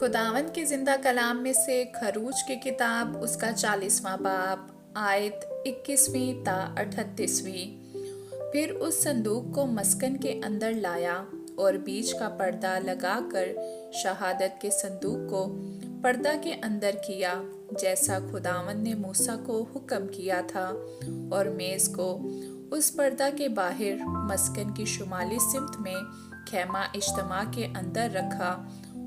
खुदावंद के जिंदा कलाम में से खरूज की किताब उसका 40वां बाब आयत 21वीं ता 38वीं। फिर उस संदूक को मस्कन के अंदर लाया और बीच का पर्दा लगाकर शहादत के संदूक को पर्दा के अंदर किया, जैसा खुदावंद ने मूसा को हुक्म किया था, और मेज को उस पर्दा के बाहर मस्कन की शुमाली सिमत में खैमा इज्तिमा के अंदर रखा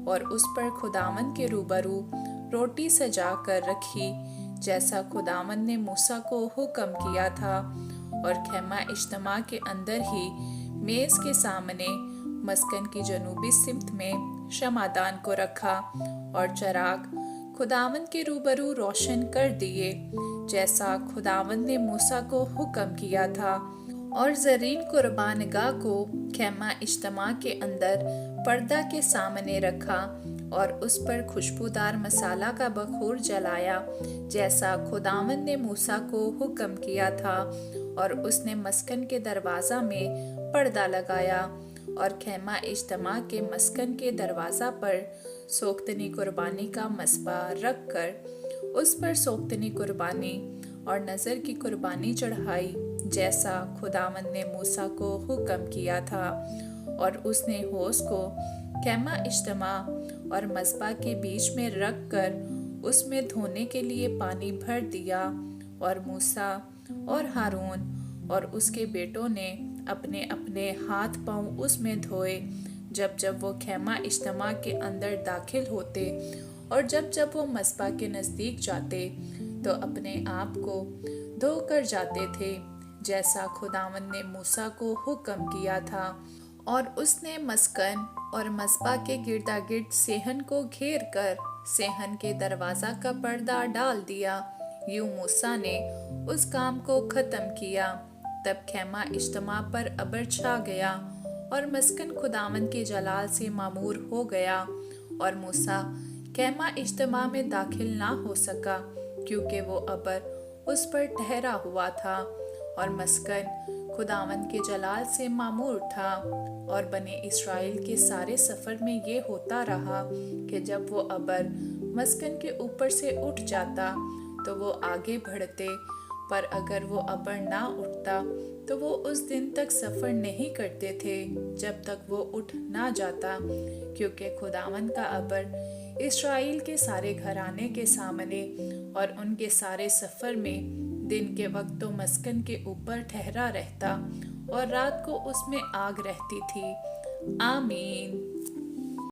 और उस पर खुदावंद के रूबरू रोटी सजा कर रखी, जैसा खुदावंद ने मूसा को हुक्म किया था, और खैमा इज्तिमा के अंदर ही मेज के सामने मस्कन की जनूबी सिमत में शमादान को रखा और चराग खुदावंद के रूबरू रोशन कर दिए, जैसा खुदावंद ने मूसा को हुक्म किया था, और जरीन कुर्बानगाह को खैमा इज्तिमा के अंदर पर्दा के सामने रखा और उस पर खुशबूदार मसाला का बखूर जलाया, जैसा खुदावंद ने मूसा को हुक्म किया था, और उसने मस्कन के दरवाज़ा में पर्दा लगाया और खैमा इज्तिमा के मस्कन के दरवाज़ा पर सोख्तनी कुर्बानी का मसबा रख कर उस पर सोख्तनी कुर्बानी और नज़र की कुर्बानी चढ़ाई, जैसा खुदावंद ने मूसा को हुक्म किया था, और उसने होस को खैमा इज्तिमा और मसबा के बीच में रख कर उसमें धोने के लिए पानी भर दिया, और मूसा और हारून और उसके बेटों ने अपने अपने हाथ पांव उसमें धोए जब जब वो खैमा इज्तिमा के अंदर दाखिल होते, और जब जब वो मसबा के नज़दीक जाते तो अपने आप को धो कर जाते थे, जैसा खुदावंद ने मूसा को हुक्म किया था। और उसने मस्कन और मसबा के गिरदा गिर्द सेहन को घेर कर सेहन के दरवाज़ा का पर्दा डाल दिया। यूं मूसा ने उस काम को ख़त्म किया। तब खैमा इज्तिमा पर अबर छा गया और मस्कन खुदावंद के जलाल से मामूर हो गया, और मूसा खैमा इज्तिमा में दाखिल ना हो सका, क्योंकि वो अबर उस पर ठहरा हुआ था, और मस्कन खुदावंद के जलाल से मामूर था। और बने इस्राएल के सारे सफ़र में ये होता रहा कि जब वो अबर मस्कन के ऊपर से उठ जाता तो वो आगे बढ़ते, पर अगर वो अबर ना उठता तो वो उस दिन तक सफ़र नहीं करते थे जब तक वो उठ ना जाता, क्योंकि खुदावंद का अबर इस्राएल के सारे घराने के सामने और उनके सारे सफ़र में दिन के वक्त तो मस्कन के ऊपर ठहरा रहता और रात को उसमें आग रहती थी। आमीन।